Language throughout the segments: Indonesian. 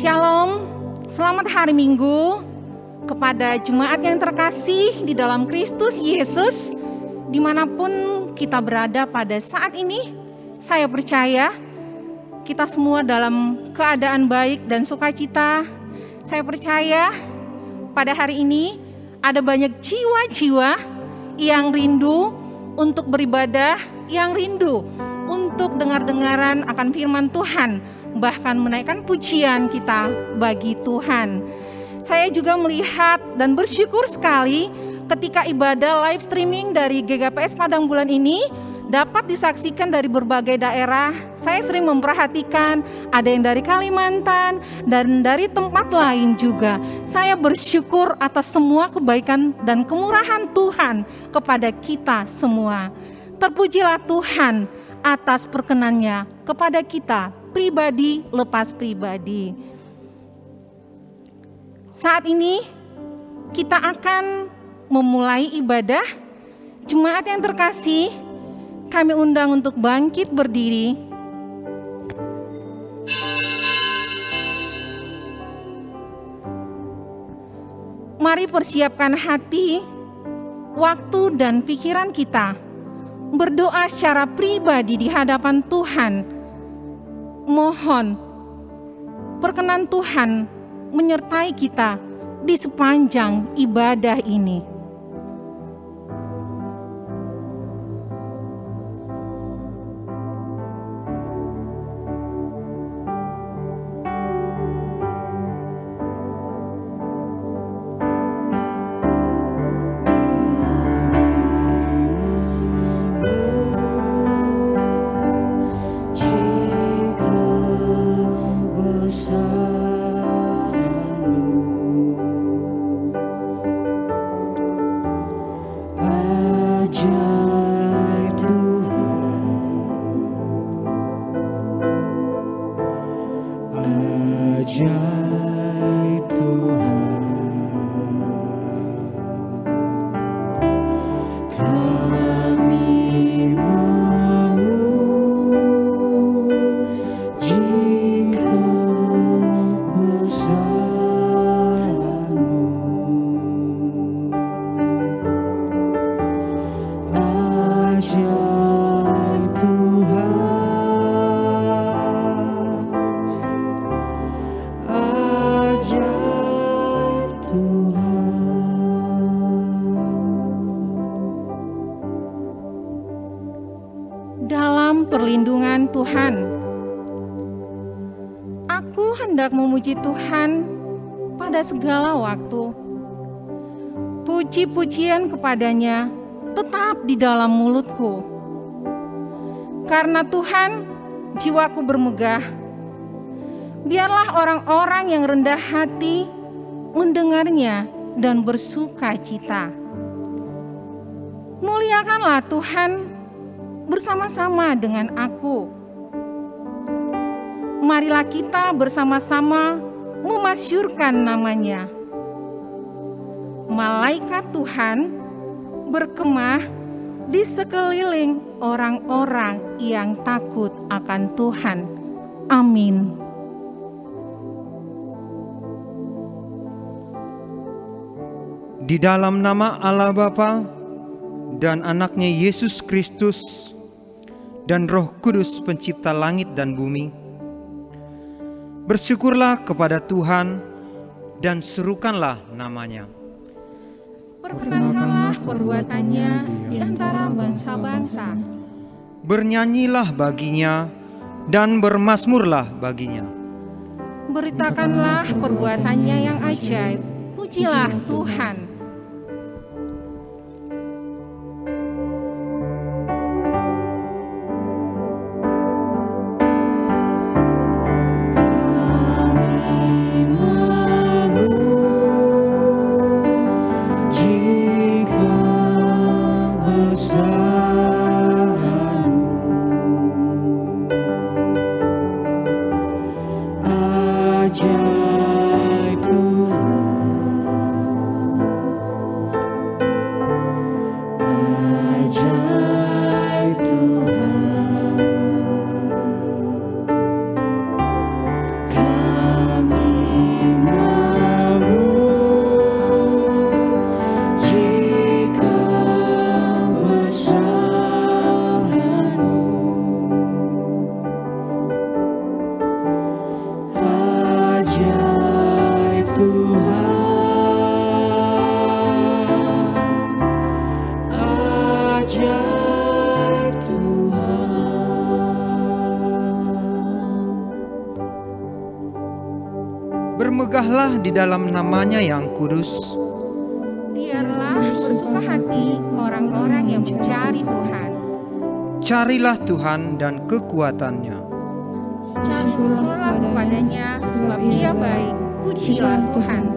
Shalom, selamat hari Minggu kepada jemaat yang terkasih di dalam Kristus Yesus, dimanapun kita berada pada saat ini. Saya percaya kita semua dalam keadaan baik dan sukacita. Saya percaya pada hari ini ada banyak jiwa-jiwa yang rindu untuk beribadah, yang rindu untuk dengar-dengaran akan firman Tuhan, bahkan menaikkan pujian kita bagi Tuhan. Saya juga melihat dan bersyukur sekali ketika ibadah live streaming dari GKPS Padang Bulan ini dapat disaksikan dari berbagai daerah. Saya sering memperhatikan ada yang dari Kalimantan dan dari tempat lain juga. Saya bersyukur atas semua kebaikan dan kemurahan Tuhan kepada kita semua. Terpujilah Tuhan atas perkenannya kepada kita pribadi lepas pribadi. Saat ini kita akan memulai ibadah. Jemaat yang terkasih, kami undang untuk bangkit berdiri. Mari persiapkan hati, waktu dan pikiran kita berdoa secara pribadi di hadapan Tuhan. Mohon perkenan Tuhan menyertai kita di sepanjang ibadah ini. Dalam perlindungan Tuhan, aku hendak memuji Tuhan pada segala waktu. Puji-pujian kepadanya tetap di dalam mulutku. Karena Tuhan, jiwaku bermegah. Biarlah orang-orang yang rendah hati mendengarnya dan bersuka cita. Muliakanlah Tuhan bersama-sama dengan aku. Marilah kita bersama-sama memasyurkan namanya. Malaikat Tuhan berkemah di sekeliling orang-orang yang takut akan Tuhan. Amin. Di dalam nama Allah Bapa dan anaknya Yesus Kristus dan Roh Kudus pencipta langit dan bumi, bersyukurlah kepada Tuhan dan serukanlah namanya. Perkenankanlah perbuatannya di antara bangsa-bangsa. Bernyanyilah baginya dan bermazmurlah baginya. Beritakanlah perbuatannya yang ajaib. Pujilah Tuhan. Ajaib Tuhan. Bermegahlah di dalam namanya yang kudus. Biarlah bersuka hati orang-orang yang mencari Tuhan. Carilah Tuhan dan kekuatannya. Syukurlah kepadanya sebab Ia baik. Pujilah Tuhan.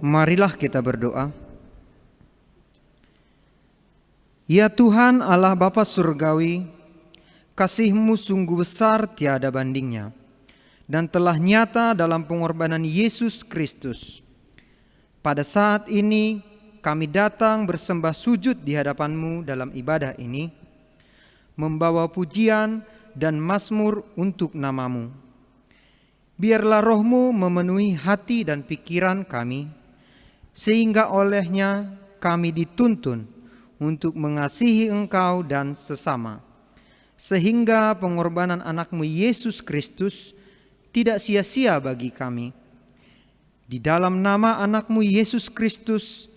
Marilah kita berdoa. Ya Tuhan Allah Bapa Surgawi, kasih-Mu sungguh besar tiada bandingnya dan telah nyata dalam pengorbanan Yesus Kristus. Pada saat ini kami datang bersembah sujud di hadapan-Mu dalam ibadah ini, membawa pujian dan mazmur untuk nama-Mu. Biarlah Roh-Mu memenuhi hati dan pikiran kami, sehingga olehnya kami dituntun untuk mengasihi Engkau dan sesama, sehingga pengorbanan anak-Mu Yesus Kristus tidak sia-sia bagi kami. Di dalam nama anak-Mu Yesus Kristus,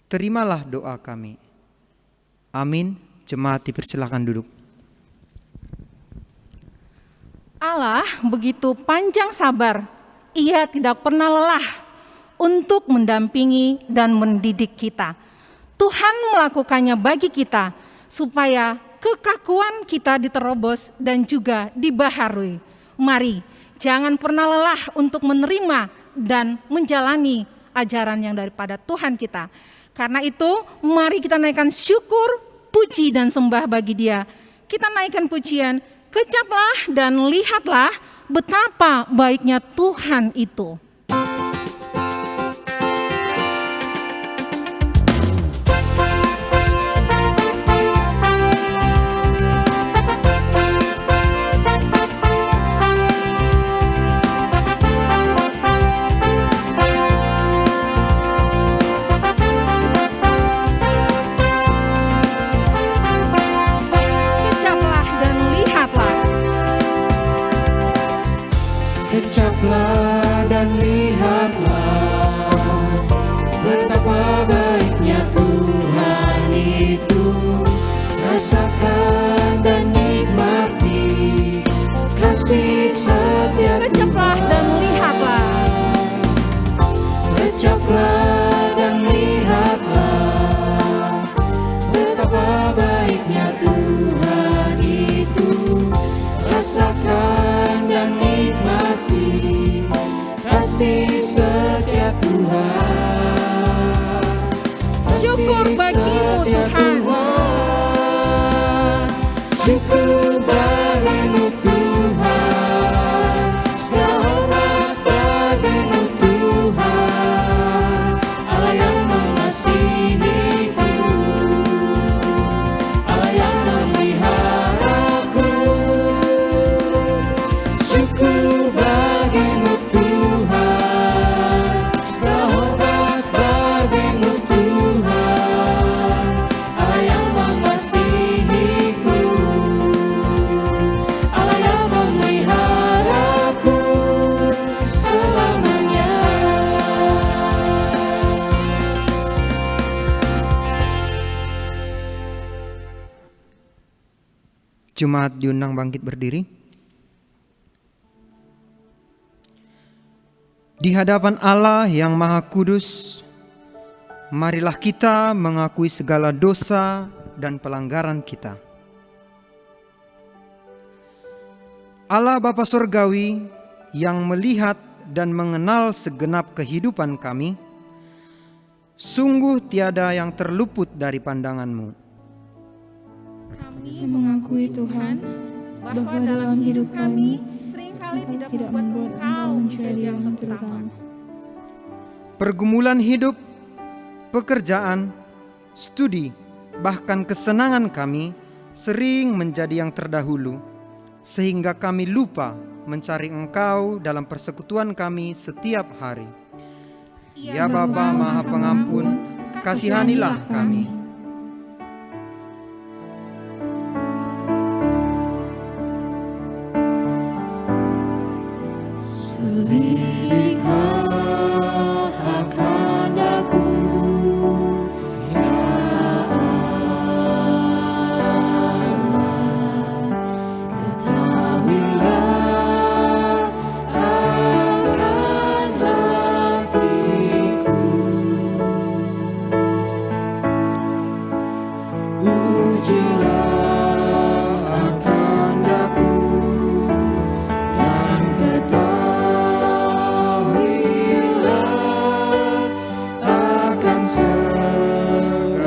terimalah doa kami. Amin. Jemaat dipersilakan duduk. Allah begitu panjang sabar, Ia tidak pernah lelah untuk mendampingi dan mendidik kita. Tuhan melakukannya bagi kita supaya kekakuan kita diterobos dan juga dibaharui. Mari, jangan pernah lelah untuk menerima dan menjalani ajaran yang daripada Tuhan kita. Karena itu, mari kita naikkan syukur, puji dan sembah bagi Dia. Kita naikkan pujian, kecaplah dan lihatlah betapa baiknya Tuhan itu. Kecaplah dan lihatlah betapa baiknya Tuhan itu. Rasakan dan nikmati kasih setia Tuhan. Kecaplah dan lihatlah. Kecaplah dan lihatlah betapa baiknya Tuhan itu. Rasakan dan nikmati kasih setia Tuhan. Syukur bagimu Tuhan. Syukur bagimu Tuhan. Selamat bagimu Tuhan. Allah yang mengasihiku, Allah yang memeliharaku. Syukur bagimu Tuhan. Selamat bagimu Tuhan. Allah yang mengasihiku, Allah yang memeliharaku selamanya. Jemaat diundang bangkit berdiri. Di hadapan Allah yang Maha Kudus, marilah kita mengakui segala dosa dan pelanggaran kita. Allah Bapa Surgawi yang melihat dan mengenal segenap kehidupan kami, sungguh tiada yang terluput dari pandangan-Mu. Kami mengakui Tuhan bahwa dalam hidup kami seringkali tidak membuat Engkau menjadi yang terutama. Pergumulan hidup, pekerjaan, studi, bahkan kesenangan kami sering menjadi yang terdahulu, sehingga kami lupa mencari Engkau dalam persekutuan kami setiap hari. Ya Bapa Maha Pengampun, kasihanilah kami. Selidiklah akan aku, ya Allah. Ketahuilah akan hatiku, ujilah akan aku, dan ketahuilah akan segala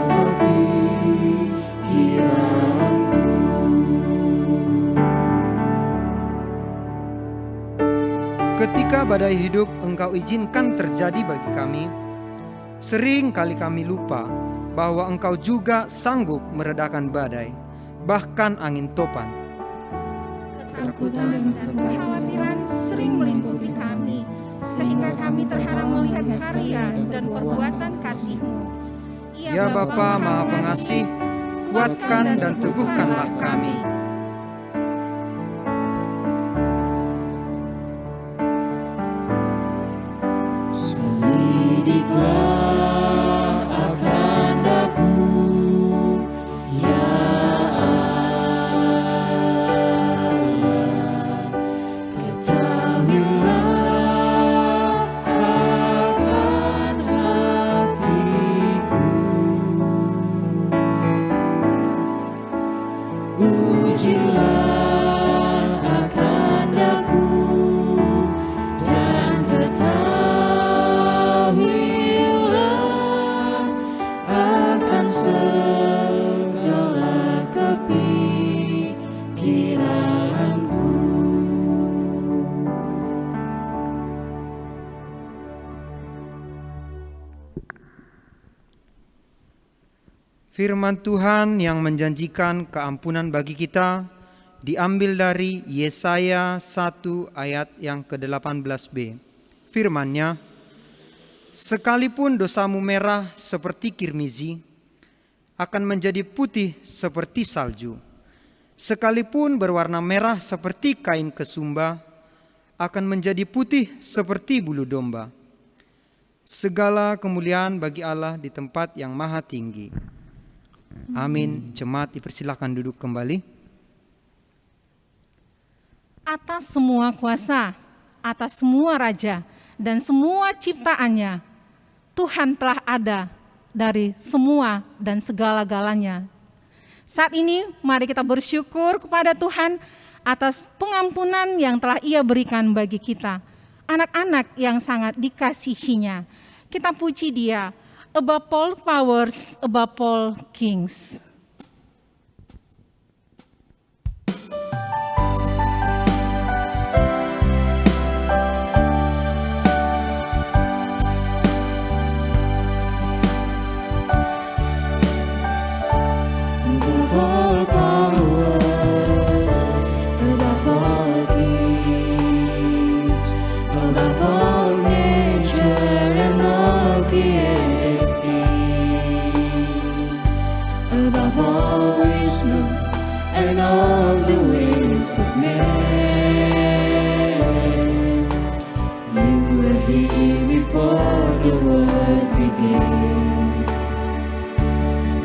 kepikiranku. Ketika badai hidup Engkau izinkan terjadi bagi kami, sering kali kami lupa bahwa Engkau juga sanggup meredakan badai, bahkan angin topan. Ketakutan dan kekhawatiran sering melingkupi kami, sehingga kami terhalang melihat karya dan perbuatan kasih-Mu. Ya Bapa Maha Pengasih, kuatkan dan teguhkanlah kami. Selidiklah akan aku, ya Allah. Ketahuilah akan hatiku, ujilah akan aku, dan ketahuilah akan segala kepikiranku. Firman Tuhan yang menjanjikan keampunan bagi kita diambil dari Yesaya 1 ayat yang ke-18b. Firman-Nya, sekalipun dosamu merah seperti kirmizi, akan menjadi putih seperti salju. Sekalipun berwarna merah seperti kain kesumba, akan menjadi putih seperti bulu domba. Segala kemuliaan bagi Allah di tempat yang maha tinggi. Amin. Jemaat dipersilakan duduk kembali. Atas semua kuasa, atas semua raja, dan semua ciptaannya, Tuhan telah ada dari semua dan segala-galanya. Saat ini mari kita bersyukur kepada Tuhan atas pengampunan yang telah Ia berikan bagi kita, anak-anak yang sangat dikasihinya. Kita puji Dia, above all powers, above all kings. Above all powers, above all kings, above all nature and all created things, above all wisdom and all the ways of man. You were here before the world began.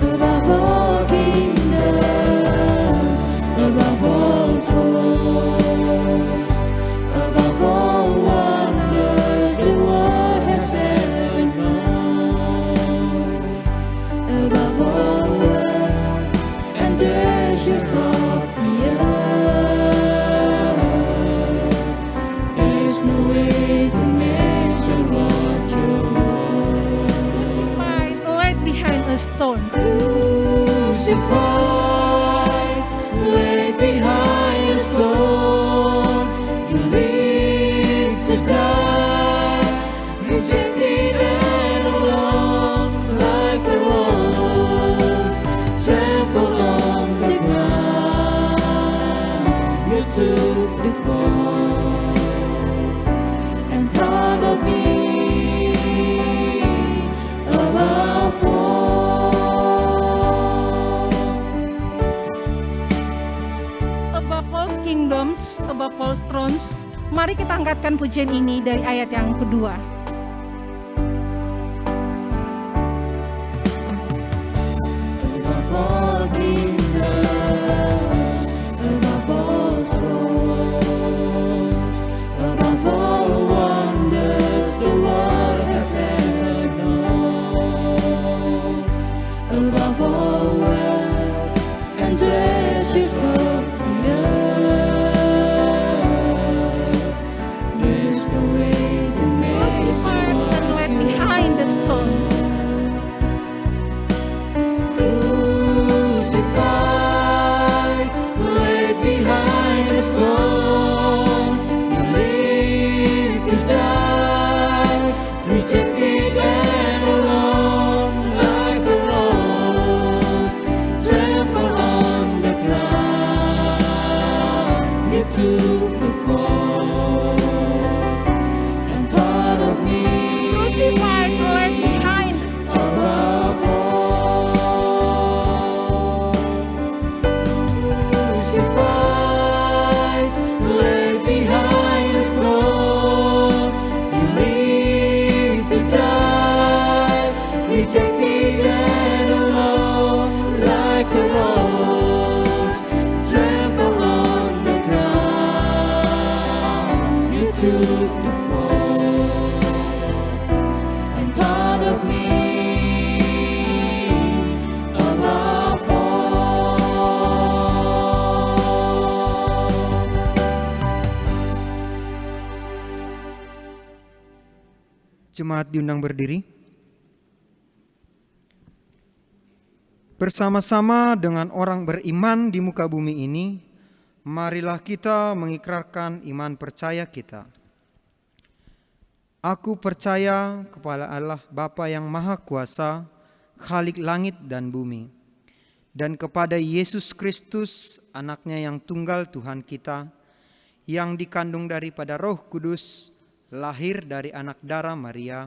Above all kingdoms, above all thrones, above all wonder treasures of the earth. There's no way to measure what you're worth. Crucified, laid behind a stone. Crucified, laid behind a stone, you live to die, rejected and alone, like a rose, trampled on the ground. You took the fall and thought of me above all. Above all kingdoms, above all thrones. Mari kita angkatkan pujian ini dari ayat yang kedua. Above all kingdoms, above all thrones, above all wonders the world has ever known, above all wealth and treasures of the earth, there's no way to measure Crucified and laid behind the stone. Crucified, laid behind a stone, you live to die, rejected and alone, like a rose, trampled on the ground. You took the fall and thought of me Crucified, laid behind the stone. above all. Crucified, laid behind a stone, you live to die, rejected and alone, like a rose, trampled on the ground. You took the fall and thought of me above all. Jemaat diundang berdiri. Bersama-sama dengan orang beriman di muka bumi ini, marilah kita mengikrarkan iman percaya kita. Aku percaya kepada Allah Bapa yang Maha Kuasa, Khalik langit dan bumi, dan kepada Yesus Kristus, anaknya yang tunggal Tuhan kita, yang dikandung daripada Roh Kudus, lahir dari anak darah Maria,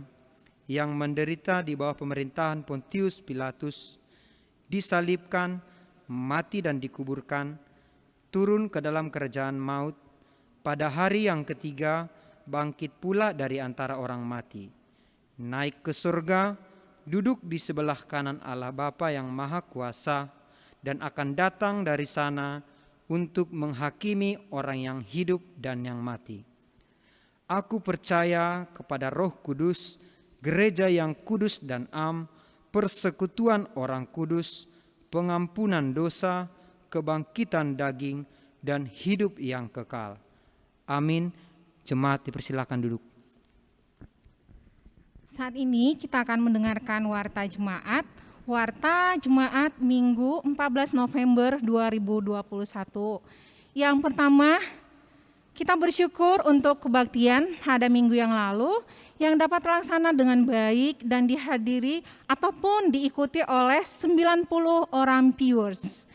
yang menderita di bawah pemerintahan Pontius Pilatus, disalibkan, mati dan dikuburkan, turun ke dalam kerajaan maut, pada hari yang ketiga bangkit pula dari antara orang mati, naik ke surga, duduk di sebelah kanan Allah Bapa yang Maha Kuasa, dan akan datang dari sana untuk menghakimi orang yang hidup dan yang mati. Aku percaya kepada Roh Kudus, gereja yang kudus dan am, persekutuan orang kudus, pengampunan dosa, kebangkitan daging, dan hidup yang kekal. Amin. Jemaat dipersilakan duduk. Saat ini kita akan mendengarkan Warta Jemaat Minggu 14 November 2021. Yang pertama, kita bersyukur untuk kebaktian pada minggu yang lalu yang dapat terlaksana dengan baik dan dihadiri ataupun diikuti oleh 90 orang viewers.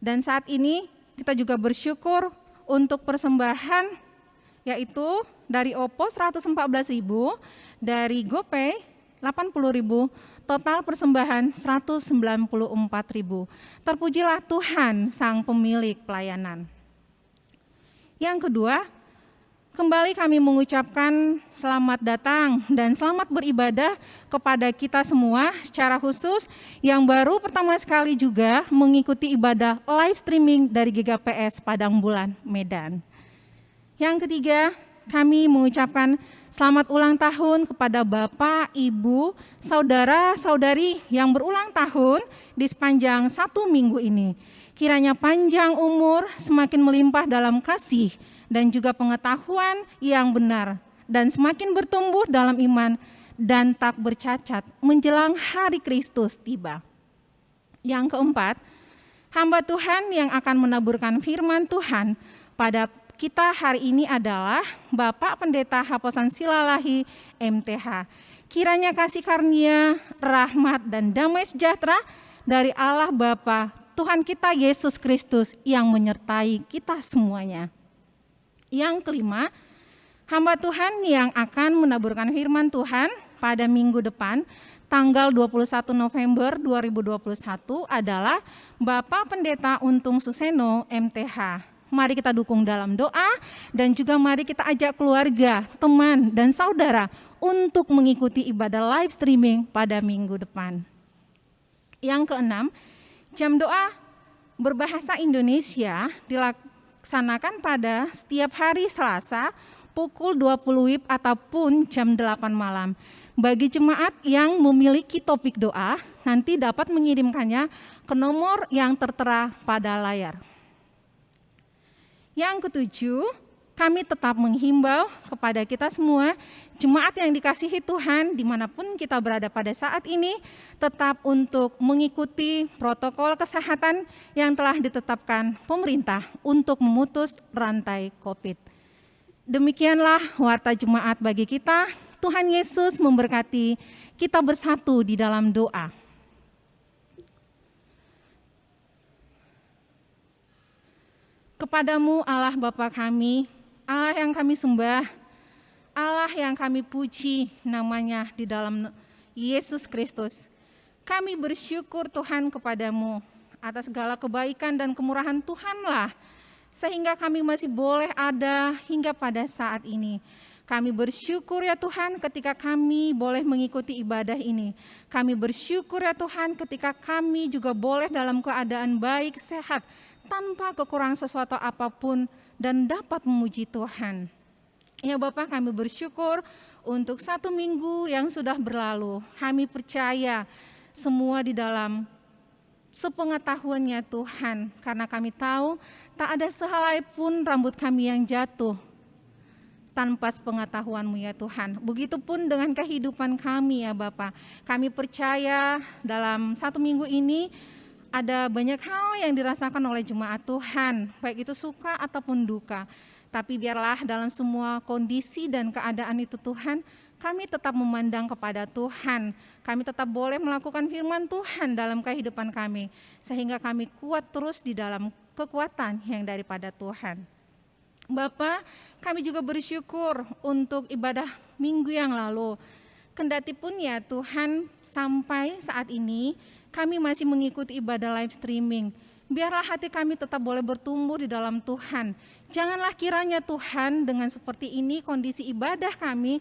Dan saat ini kita juga bersyukur untuk persembahan, yaitu dari OPO 114.000, dari GoPay 80.000, total persembahan 194.000. Terpujilah Tuhan Sang Pemilik pelayanan. Yang kedua, kembali kami mengucapkan selamat datang dan selamat beribadah kepada kita semua secara khusus yang baru pertama sekali juga mengikuti ibadah live streaming dari GKPS Padang Bulan, Medan. Yang ketiga, kami mengucapkan selamat ulang tahun kepada Bapak, Ibu, saudara-saudari yang berulang tahun di sepanjang 1 minggu ini. Kiranya panjang umur, semakin melimpah dalam kasih dan juga pengetahuan yang benar, dan semakin bertumbuh dalam iman dan tak bercacat menjelang hari Kristus tiba. Yang keempat, hamba Tuhan yang akan menaburkan firman Tuhan pada kita hari ini adalah Bapak Pendeta Haposan Silalahi MTH. Kiranya kasih karunia, rahmat, dan damai sejahtera dari Allah Bapa, Tuhan kita Yesus Kristus yang menyertai kita semuanya. Yang kelima, hamba Tuhan yang akan menaburkan firman Tuhan pada minggu depan, tanggal 21 November 2021 adalah Bapak Pendeta Untung Suseno MTH. Mari kita dukung dalam doa dan juga mari kita ajak keluarga, teman, dan saudara untuk mengikuti ibadah live streaming pada minggu depan. Yang keenam, jam doa berbahasa Indonesia dilaksanakan pada setiap hari Selasa pukul 20 WIB ataupun jam 8 malam. Bagi jemaat yang memiliki topik doa, nanti dapat mengirimkannya ke nomor yang tertera pada layar. Yang ketujuh, kami tetap menghimbau kepada kita semua, jemaat yang dikasihi Tuhan dimanapun kita berada pada saat ini, tetap untuk mengikuti protokol kesehatan yang telah ditetapkan pemerintah untuk memutus rantai COVID. Demikianlah warta jemaat bagi kita. Tuhan Yesus memberkati kita bersatu di dalam doa. Kepadamu Allah Bapa kami, Allah yang kami sembah, Allah yang kami puji namanya di dalam Yesus Kristus. Kami bersyukur Tuhan kepadamu atas segala kebaikan dan kemurahan Tuhanlah, sehingga kami masih boleh ada hingga pada saat ini. Kami bersyukur ya Tuhan ketika kami boleh mengikuti ibadah ini. Kami bersyukur ya Tuhan ketika kami juga boleh dalam keadaan baik, sehat, tanpa kekurangan sesuatu apapun dan dapat memuji Tuhan. Ya Bapak, kami bersyukur untuk 1 minggu yang sudah berlalu. Kami percaya semua di dalam sepengetahuannya Tuhan, karena kami tahu tak ada sehelai pun rambut kami yang jatuh tanpa sepengetahuan-Mu ya Tuhan. Begitupun dengan kehidupan kami ya Bapak. Kami percaya dalam 1 minggu ini ada banyak hal yang dirasakan oleh jemaat Tuhan, baik itu suka ataupun duka. Tapi biarlah dalam semua kondisi dan keadaan itu Tuhan, kami tetap memandang kepada Tuhan. Kami tetap boleh melakukan firman Tuhan dalam kehidupan kami, sehingga kami kuat terus di dalam kekuatan yang daripada Tuhan. Bapa, kami juga bersyukur untuk ibadah minggu yang lalu. Kendati pun ya Tuhan, sampai saat ini kami masih mengikuti ibadah live streaming. Biarlah hati kami tetap boleh bertumbuh di dalam Tuhan. Janganlah kiranya Tuhan dengan seperti ini kondisi ibadah kami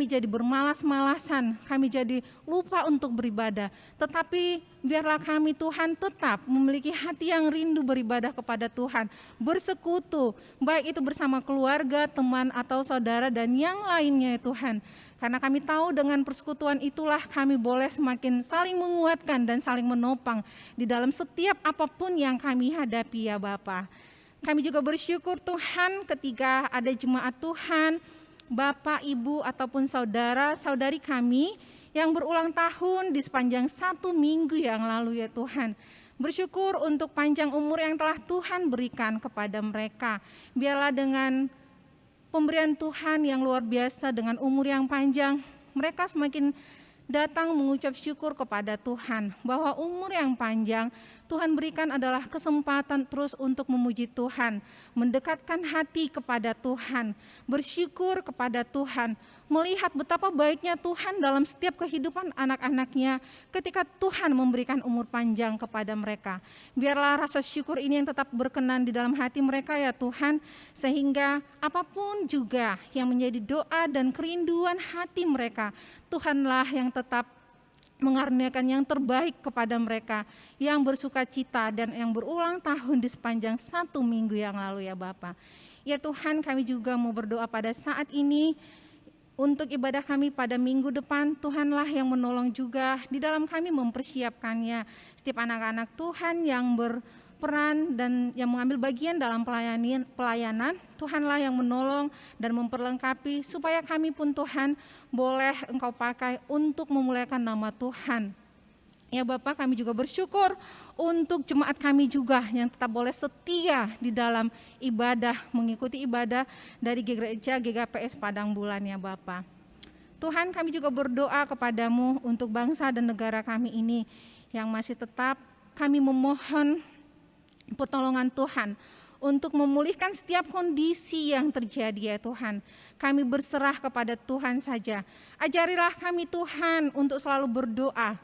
jadi bermalas-malasan, kami jadi lupa untuk beribadah. Tetapi biarlah kami Tuhan tetap memiliki hati yang rindu beribadah kepada Tuhan, bersekutu, baik itu bersama keluarga, teman atau saudara dan yang lainnya ya Tuhan. Karena kami tahu dengan persekutuan itulah kami boleh semakin saling menguatkan dan saling menopang di dalam setiap apapun yang kami hadapi ya Bapa. Kami juga bersyukur Tuhan ketika ada jemaat Tuhan, Bapak, Ibu ataupun saudara-saudari kami yang berulang tahun di sepanjang 1 minggu yang lalu ya Tuhan. Bersyukur untuk panjang umur yang telah Tuhan berikan kepada mereka. Biarlah dengan pemberian Tuhan yang luar biasa dengan umur yang panjang, mereka semakin datang mengucap syukur kepada Tuhan bahwa umur yang panjang Tuhan berikan adalah kesempatan terus untuk memuji Tuhan, mendekatkan hati kepada Tuhan, bersyukur kepada Tuhan, melihat betapa baiknya Tuhan dalam setiap kehidupan anak-anaknya ketika Tuhan memberikan umur panjang kepada mereka. Biarlah rasa syukur ini yang tetap berkenan di dalam hati mereka ya Tuhan, sehingga apapun juga yang menjadi doa dan kerinduan hati mereka, Tuhanlah yang tetap mengaruniakan yang terbaik kepada mereka yang bersuka cita dan yang berulang tahun di sepanjang 1 minggu yang lalu ya Bapa. Ya Tuhan, kami juga mau berdoa pada saat ini untuk ibadah kami pada minggu depan. Tuhanlah yang menolong juga di dalam kami mempersiapkannya. Setiap anak-anak Tuhan yang berperan dan yang mengambil bagian dalam pelayanan, Tuhanlah yang menolong dan memperlengkapi supaya kami pun Tuhan boleh Engkau pakai untuk memuliakan nama Tuhan. Ya Bapak, kami juga bersyukur untuk jemaat kami juga yang tetap boleh setia di dalam ibadah, mengikuti ibadah dari gereja GKPS Padang Bulan ya Bapak. Tuhan, kami juga berdoa kepadamu untuk bangsa dan negara kami ini yang masih tetap kami memohon pertolongan Tuhan untuk memulihkan setiap kondisi yang terjadi ya Tuhan. Kami berserah kepada Tuhan saja. Ajarilah kami Tuhan untuk selalu berdoa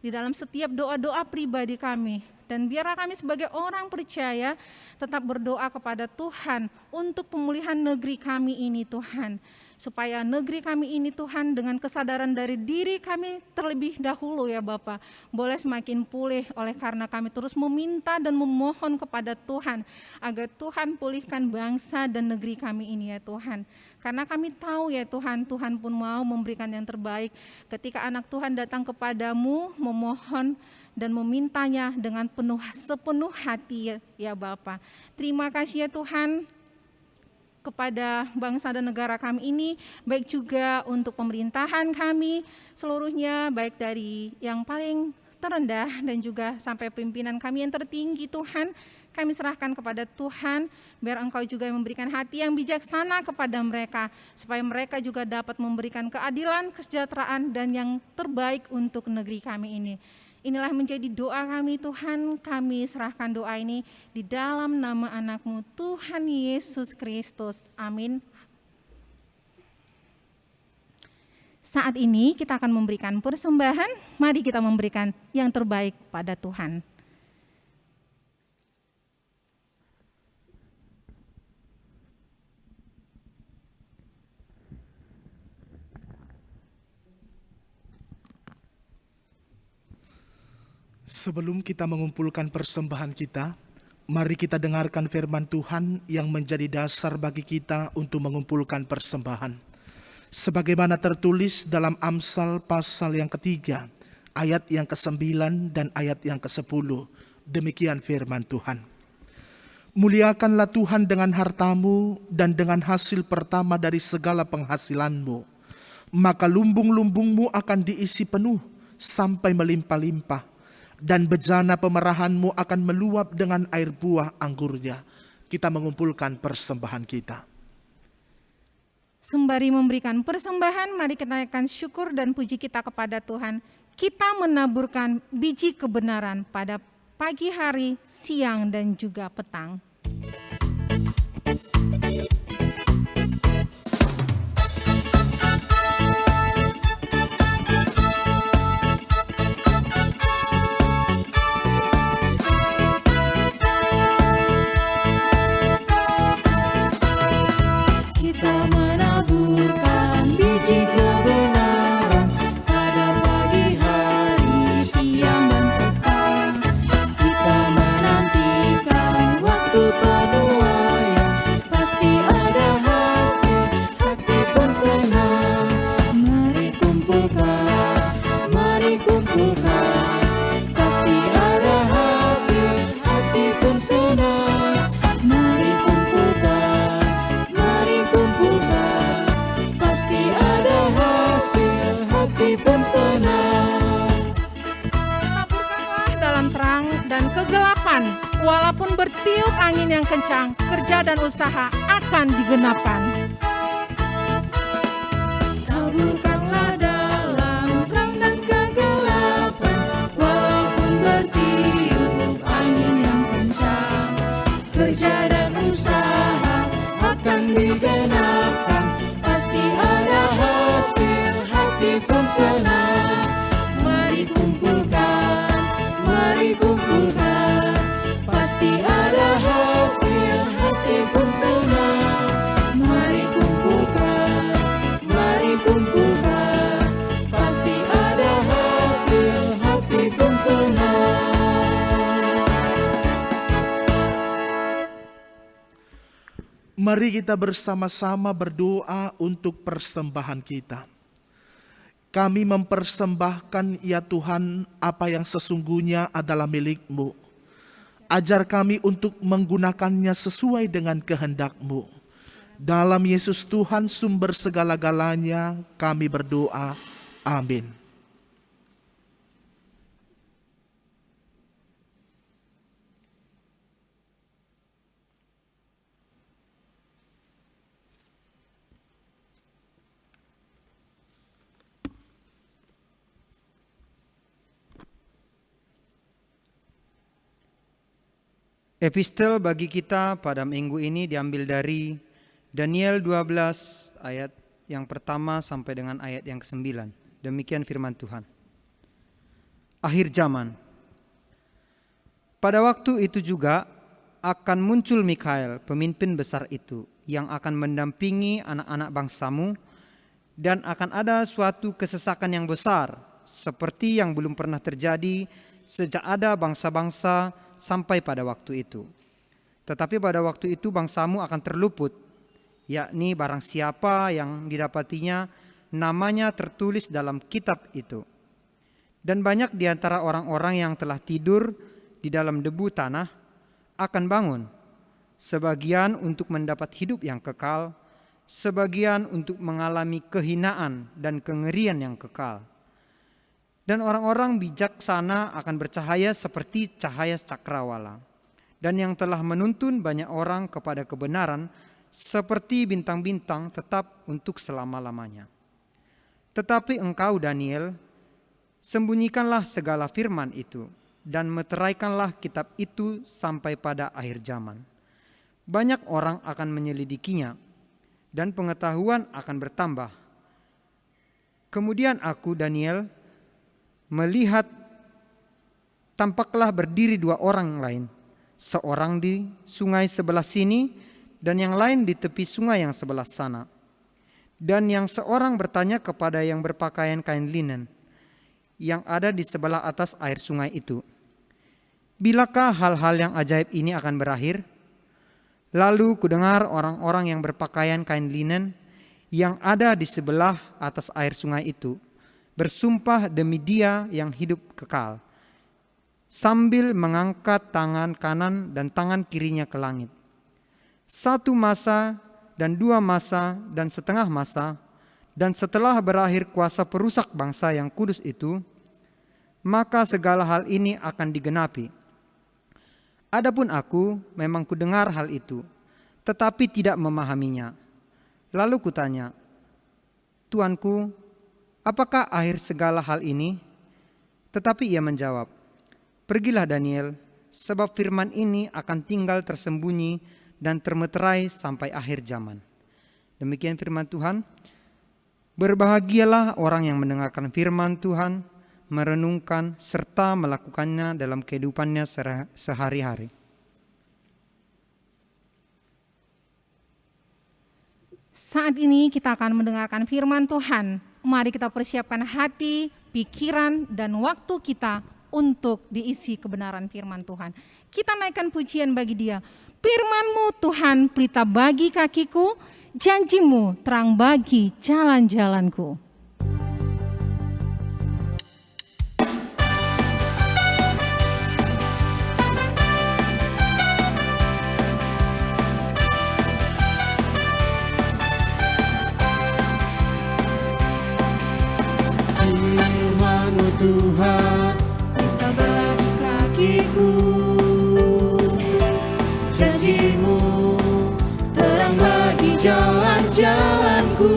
di dalam setiap doa-doa pribadi kami. Dan biarlah kami sebagai orang percaya tetap berdoa kepada Tuhan untuk pemulihan negeri kami ini Tuhan. Supaya negeri kami ini Tuhan dengan kesadaran dari diri kami terlebih dahulu ya Bapa, boleh semakin pulih oleh karena kami terus meminta dan memohon kepada Tuhan agar Tuhan pulihkan bangsa dan negeri kami ini ya Tuhan. Karena kami tahu ya Tuhan, Tuhan pun mau memberikan yang terbaik ketika anak Tuhan datang kepadamu memohon dan memintanya dengan sepenuh hati ya Bapa. Terima kasih ya Tuhan kepada bangsa dan negara kami ini, baik juga untuk pemerintahan kami seluruhnya, baik dari yang paling terendah dan juga sampai pimpinan kami yang tertinggi Tuhan. Kami serahkan kepada Tuhan, biar Engkau juga memberikan hati yang bijaksana kepada mereka, supaya mereka juga dapat memberikan keadilan, kesejahteraan, dan yang terbaik untuk negeri kami ini. Inilah menjadi doa kami Tuhan, kami serahkan doa ini di dalam nama anak-Mu Tuhan Yesus Kristus. Amin. Saat ini kita akan memberikan persembahan, mari kita memberikan yang terbaik pada Tuhan. Sebelum kita mengumpulkan persembahan kita, mari kita dengarkan firman Tuhan yang menjadi dasar bagi kita untuk mengumpulkan persembahan. Sebagaimana tertulis dalam Amsal pasal yang ketiga, ayat yang ke-9 dan ayat yang ke-10. Demikian firman Tuhan. Muliakanlah Tuhan dengan hartamu dan dengan hasil pertama dari segala penghasilanmu. Maka lumbung-lumbungmu akan diisi penuh sampai melimpah-limpah. Dan bejana pemerahanmu akan meluap dengan air buah anggurnya. Kita mengumpulkan persembahan kita. Sembari memberikan persembahan, mari kita naikkan syukur dan puji kita kepada Tuhan. Kita menaburkan biji kebenaran pada pagi hari, siang, dan juga petang. Walaupun bertiup angin yang kencang, kerja dan usaha akan digenapkan. Taburkanlah dalam terang dan kegelapan, walaupun bertiup angin yang kencang, kerja dan usaha akan digenapkan. Pasti ada hasil, hati pun senang. Mari kumpulkan, mari kumpulkan. Pasti ada hasil, hati pun senang. Mari kumpulkan, mari kumpulkan. Pasti ada hasil, hati pun senang. Mari kita bersama-sama berdoa untuk persembahan kita. Kami mempersembahkan ya Tuhan apa yang sesungguhnya adalah milik-Mu. Ajar kami untuk menggunakannya sesuai dengan kehendak-Mu. Dalam Yesus Tuhan sumber segala-galanya kami berdoa. Amin. Epistel bagi kita pada minggu ini diambil dari Daniel 12 ayat yang pertama sampai dengan ayat yang ke-9. Demikian firman Tuhan. Akhir zaman. Pada waktu itu juga akan muncul Mikael, pemimpin besar itu, yang akan mendampingi anak-anak bangsamu, dan akan ada suatu kesesakan yang besar, seperti yang belum pernah terjadi sejak ada bangsa-bangsa sampai pada waktu itu. Tetapi pada waktu itu bangsamu akan terluput, yakni barang siapa yang didapatinya namanya tertulis dalam kitab itu. Dan banyak di antara orang-orang yang telah tidur di dalam debu tanah akan bangun, sebagian untuk mendapat hidup yang kekal, sebagian untuk mengalami kehinaan dan kengerian yang kekal. Dan orang-orang bijaksana akan bercahaya seperti cahaya cakrawala. Dan yang telah menuntun banyak orang kepada kebenaran seperti bintang-bintang tetap untuk selama-lamanya. Tetapi engkau Daniel, sembunyikanlah segala firman itu dan meteraikanlah kitab itu sampai pada akhir zaman. Banyak orang akan menyelidikinya dan pengetahuan akan bertambah. Kemudian aku Daniel melihat tampaklah berdiri dua orang lain, seorang di sungai sebelah sini dan yang lain di tepi sungai yang sebelah sana. Dan yang seorang bertanya kepada yang berpakaian kain linen yang ada di sebelah atas air sungai itu, bilakah hal-hal yang ajaib ini akan berakhir? Lalu kudengar orang-orang yang berpakaian kain linen yang ada di sebelah atas air sungai itu bersumpah demi Dia yang hidup kekal, sambil mengangkat tangan kanan dan tangan kirinya ke langit. 1 masa dan 2 masa dan setengah masa, dan setelah berakhir kuasa perusak bangsa yang kudus itu, maka segala hal ini akan digenapi. Adapun aku memang kudengar hal itu, tetapi tidak memahaminya. Lalu kutanya, Tuanku, apakah akhir segala hal ini? Tetapi ia menjawab, pergilah Daniel, sebab firman ini akan tinggal tersembunyi dan termeterai sampai akhir zaman. Demikian firman Tuhan. Berbahagialah orang yang mendengarkan firman Tuhan, merenungkan serta melakukannya dalam kehidupannya sehari-hari. Saat ini kita akan mendengarkan firman Tuhan. Mari kita persiapkan hati, pikiran, dan waktu kita untuk diisi kebenaran firman Tuhan. Kita naikkan pujian bagi Dia. Firman-Mu Tuhan pelita bagi kakiku, janji-Mu terang bagi jalan-jalanku. Firman-Mu Tuhan pelita bagi kakiku, janji-Mu terang bagi jalan-jalanku.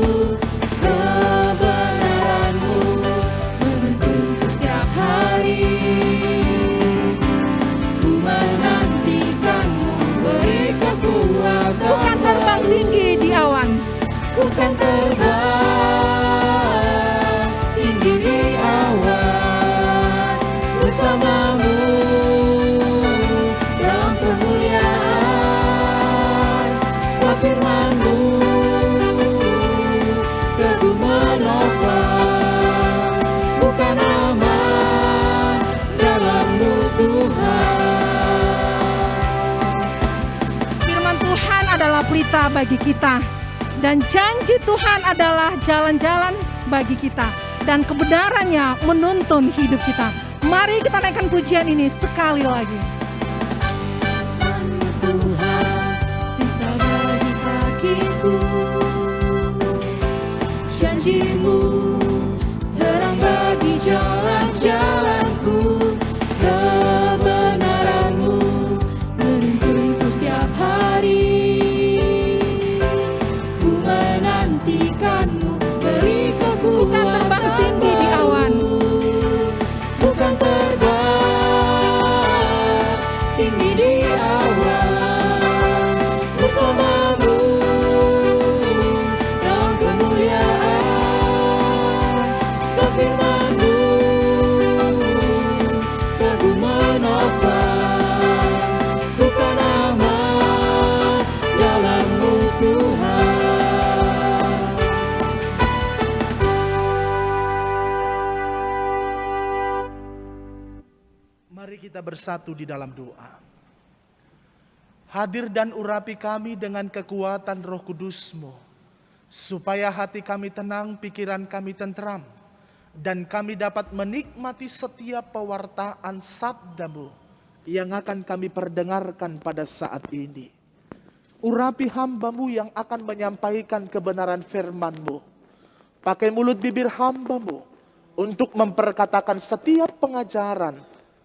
pelita bagi kita. Dan janji Tuhan adalah jalan-jalan bagi kita. Dan kebenarannya menuntun hidup kita. Mari kita naikkan pujian ini sekali lagi. Tuhan, pelita bagi kakiku. Janji-Mu terang bagi jalan-jalanku. Kebenaran-Mu menuntunku setiap hari. Ku menantikan-Mu, beri kekuatan. Bukan terbang tinggi di awan, bukan terbang tinggi di awan, bersama-Mu dalam kemuliaan. Sefirman-Mu teguh menopang, bukan aman dalam-Mu Tuhan. Mari kita bersatu di dalam doa. Hadir dan urapi kami dengan kekuatan Roh Kudus-Mu, supaya hati kami tenang, pikiran kami tentram, dan kami dapat menikmati setiap pewartaan sabda-Mu yang akan kami perdengarkan pada saat ini. Urapi hamba-Mu yang akan menyampaikan kebenaran firman-Mu. Pakai mulut bibir hamba-Mu untuk memperkatakan setiap pengajaran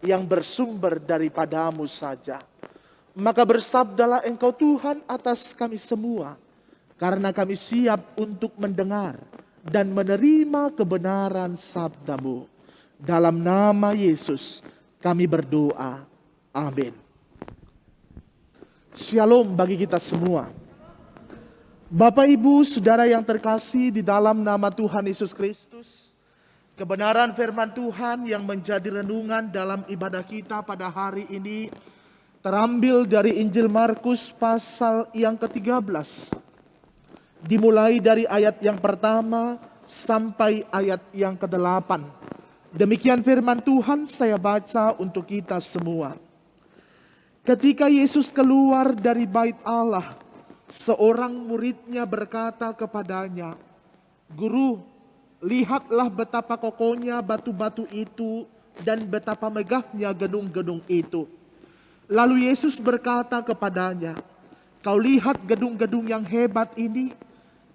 yang bersumber daripada-Mu saja. Maka bersabdalah Engkau Tuhan atas kami semua, karena kami siap untuk mendengar dan menerima kebenaran sabda-Mu. Dalam nama Yesus kami berdoa. Amin. Shalom bagi kita semua. Bapak, Ibu, Saudara yang terkasih di dalam nama Tuhan Yesus Kristus, kebenaran firman Tuhan yang menjadi renungan dalam ibadah kita pada hari ini terambil dari Injil Markus pasal yang ke-13. Dimulai dari ayat yang pertama sampai ayat yang ke-8. Demikian firman Tuhan, saya baca untuk kita semua. Ketika Yesus keluar dari bait Allah, seorang muridnya berkata kepadanya, "Guru, lihatlah betapa kokohnya batu-batu itu dan betapa megahnya gedung-gedung itu." Lalu Yesus berkata kepadanya, "Kau lihat gedung-gedung yang hebat ini?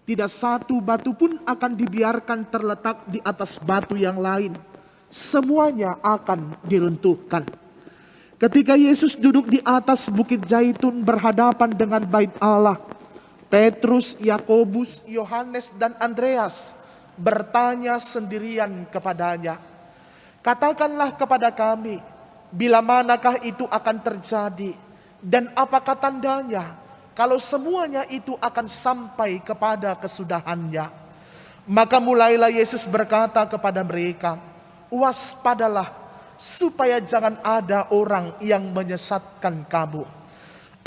Tidak satu batu pun akan dibiarkan terletak di atas batu yang lain. Semuanya akan diruntuhkan." Ketika Yesus duduk di atas bukit Zaitun berhadapan dengan bait Allah, Petrus, Yakobus, Yohanes, dan Andreas bertanya sendirian kepadanya, "Katakanlah kepada kami, bila manakah itu akan terjadi, dan apakah tandanya kalau semuanya itu akan sampai kepada kesudahannya?" Maka mulailah Yesus berkata kepada mereka, "Waspadalah, supaya jangan ada orang yang menyesatkan kamu.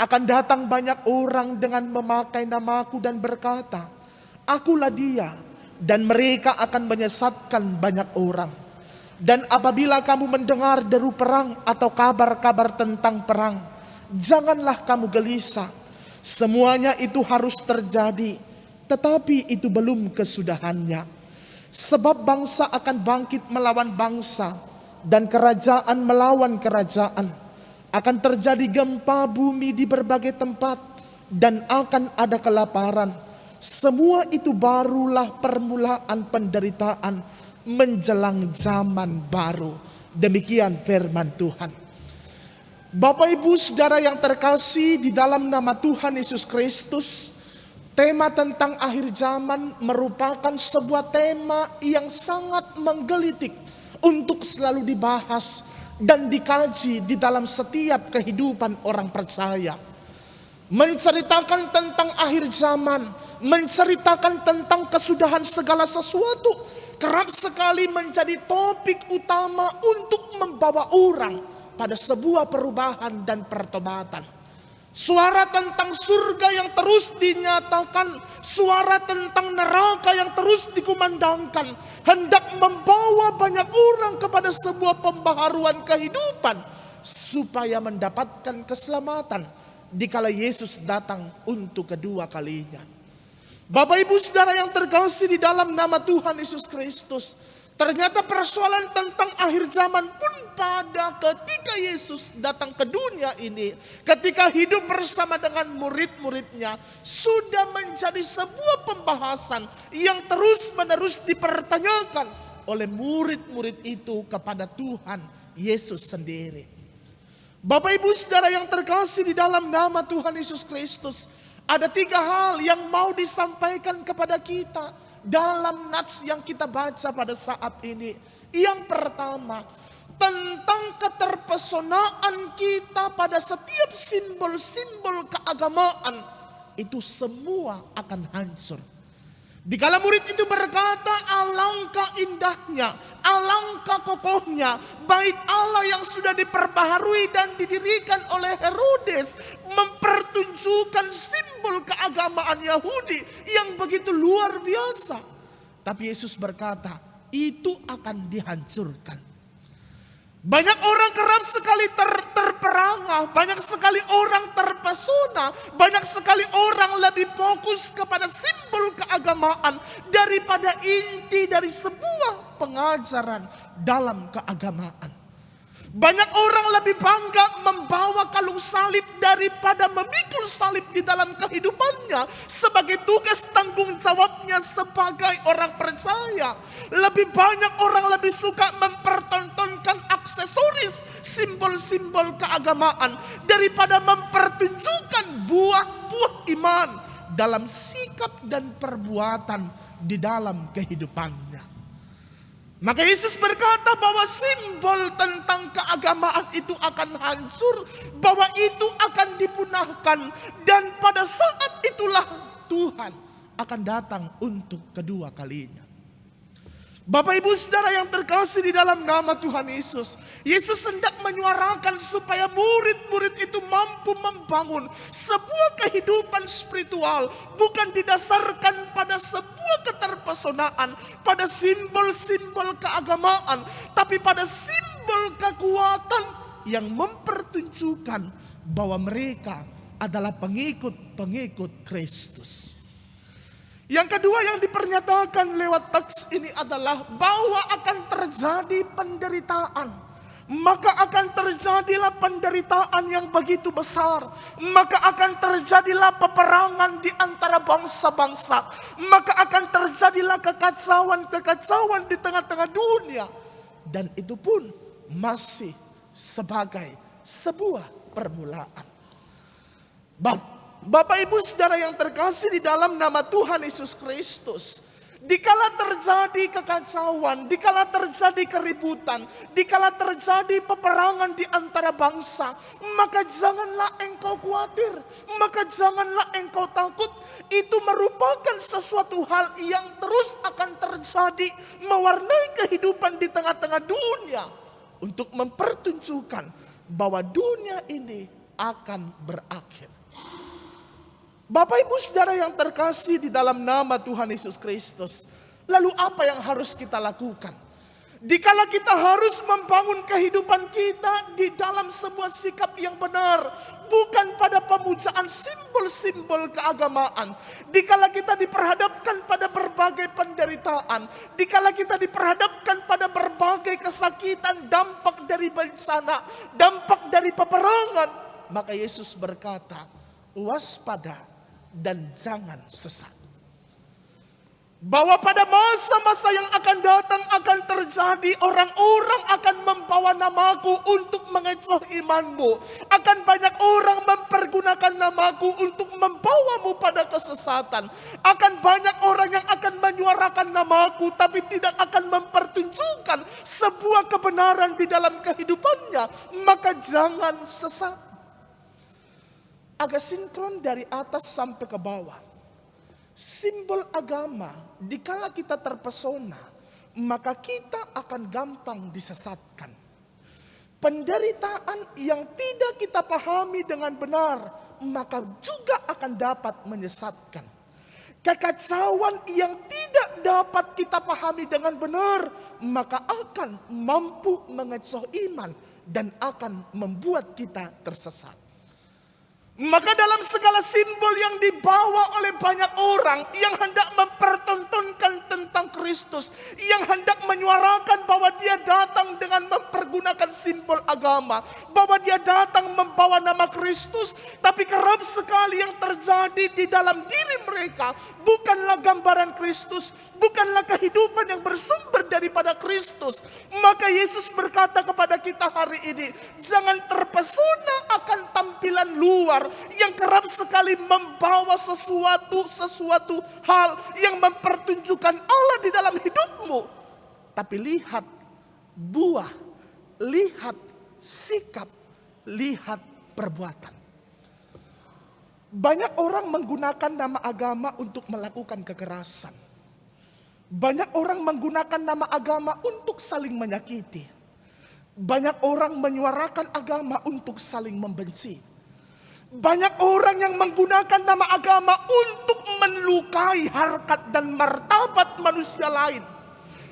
Akan datang banyak orang dengan memakai namaku dan berkata, 'Akulah dia,' dan mereka akan menyesatkan banyak orang. Dan apabila kamu mendengar deru perang atau kabar-kabar tentang perang, janganlah kamu gelisah. Semuanya itu harus terjadi, tetapi itu belum kesudahannya. Sebab bangsa akan bangkit melawan bangsa, dan kerajaan melawan kerajaan. Akan terjadi gempa bumi di berbagai tempat, dan akan ada kelaparan. Semua itu barulah permulaan penderitaan menjelang zaman baru." Demikian firman Tuhan. Bapak, Ibu, Saudara yang terkasih di dalam nama Tuhan Yesus Kristus, tema tentang akhir zaman merupakan sebuah tema yang sangat menggelitik untuk selalu dibahas dan dikaji di dalam setiap kehidupan orang percaya. Menceritakan tentang akhir zaman, menceritakan tentang kesudahan segala sesuatu, kerap sekali menjadi topik utama untuk membawa orang pada sebuah perubahan dan pertobatan. Suara tentang surga yang terus dinyatakan, suara tentang neraka yang terus dikumandangkan, hendak membawa banyak orang kepada sebuah pembaharuan kehidupan supaya mendapatkan keselamatan dikala Yesus datang untuk kedua kalinya. Bapak Ibu Saudara yang terkasih di dalam nama Tuhan Yesus Kristus, ternyata persoalan tentang akhir zaman pun pada ketika Yesus datang ke dunia ini, ketika hidup bersama dengan murid-muridnya, sudah menjadi sebuah pembahasan yang terus-menerus dipertanyakan oleh murid-murid itu kepada Tuhan Yesus sendiri. Bapak Ibu Saudara yang terkasih di dalam nama Tuhan Yesus Kristus, ada 3 hal yang mau disampaikan kepada kita dalam nats yang kita baca pada saat ini. Yang pertama, tentang keterpesonaan kita pada setiap simbol-simbol keagamaan, itu semua akan hancur. Dikala murid itu berkata, alangkah indahnya, alangkah kokohnya bait Allah yang sudah diperbaharui dan didirikan oleh Herodes, mempertunjukkan simbol keagamaan Yahudi yang begitu luar biasa. Tapi Yesus berkata, itu akan dihancurkan. Banyak orang kerap sekali terperangah, banyak sekali orang terpesona, banyak sekali orang lebih fokus kepada simbol keagamaan daripada inti dari sebuah pengajaran dalam keagamaan. Banyak orang lebih bangga membawa kalung salib daripada memikul salib di dalam kehidupannya sebagai tugas tanggung jawabnya sebagai orang percaya. Lebih banyak orang lebih suka mempertontonkan aksesoris simbol-simbol keagamaan daripada mempertunjukkan buah-buah iman dalam sikap dan perbuatan di dalam kehidupannya. Maka Yesus berkata bahwa simbol tentang keagamaan itu akan hancur, bahwa itu akan dipunahkan, dan pada saat itulah Tuhan akan datang untuk kedua kalinya. Bapak Ibu Saudara yang terkasih di dalam nama Tuhan Yesus, Yesus hendak menyuarakan supaya murid-murid itu mampu membangun sebuah kehidupan spiritual, bukan didasarkan pada sebuah keterpesonaan, pada simbol-simbol keagamaan, tapi pada simbol kekuatan yang mempertunjukkan bahwa mereka adalah pengikut-pengikut Kristus. Yang kedua yang dipernyatakan lewat teks ini adalah bahwa akan terjadi penderitaan. Maka akan terjadilah penderitaan yang begitu besar. Maka akan terjadilah peperangan di antara bangsa-bangsa. Maka akan terjadilah kekacauan-kekacauan di tengah-tengah dunia. Dan itu pun masih sebagai sebuah permulaan. Bapak Ibu Saudara yang terkasih di dalam nama Tuhan Yesus Kristus, dikala terjadi kekacauan, dikala terjadi keributan, dikala terjadi peperangan di antara bangsa, maka janganlah engkau khawatir, maka janganlah engkau takut. Itu merupakan sesuatu hal yang terus akan terjadi, mewarnai kehidupan di tengah-tengah dunia, untuk mempertunjukkan bahwa dunia ini akan berakhir. Bapak Ibu Saudara yang terkasih di dalam nama Tuhan Yesus Kristus, lalu apa yang harus kita lakukan? Dikala kita harus membangun kehidupan kita di dalam sebuah sikap yang benar, bukan pada pemujaan simbol-simbol keagamaan. Dikala kita diperhadapkan pada berbagai penderitaan, dikala kita diperhadapkan pada berbagai kesakitan, dampak dari bencana, dampak dari peperangan, maka Yesus berkata, waspada dan jangan sesat. Bahwa pada masa-masa yang akan datang akan terjadi, orang-orang akan membawa namaku untuk mengecoh imanmu. Akan banyak orang mempergunakan namaku untuk membawamu pada kesesatan. Akan banyak orang yang akan menyuarakan namaku tapi tidak akan mempertunjukkan sebuah kebenaran di dalam kehidupannya. Maka jangan sesat. Agak sinkron dari atas sampai ke bawah. Simbol agama, dikala kita terpesona, maka kita akan gampang disesatkan. Penderitaan yang tidak kita pahami dengan benar, maka juga akan dapat menyesatkan. Kekacauan yang tidak dapat kita pahami dengan benar, maka akan mampu mengecoh iman dan akan membuat kita tersesat. Maka dalam segala simbol yang dibawa oleh banyak orang yang hendak mempertontonkan tentang Kristus, yang hendak menyuarakan bahwa dia datang dengan mempergunakan simbol agama, bahwa dia datang membawa nama Kristus, tapi kerap sekali yang terjadi di dalam diri mereka bukanlah gambaran Kristus, bukanlah kehidupan yang bersumber daripada Kristus. Maka Yesus berkata kepada kita hari ini, jangan terpesona akan tampilan luar yang kerap sekali membawa sesuatu hal yang mempertunjukkan Allah di dalam hidupmu. Tapi lihat buah, lihat sikap, lihat perbuatan. Banyak orang menggunakan nama agama untuk melakukan kekerasan. Banyak orang menggunakan nama agama untuk saling menyakiti. Banyak orang menyuarakan agama untuk saling membenci. Banyak orang yang menggunakan nama agama untuk melukai harkat dan martabat manusia lain.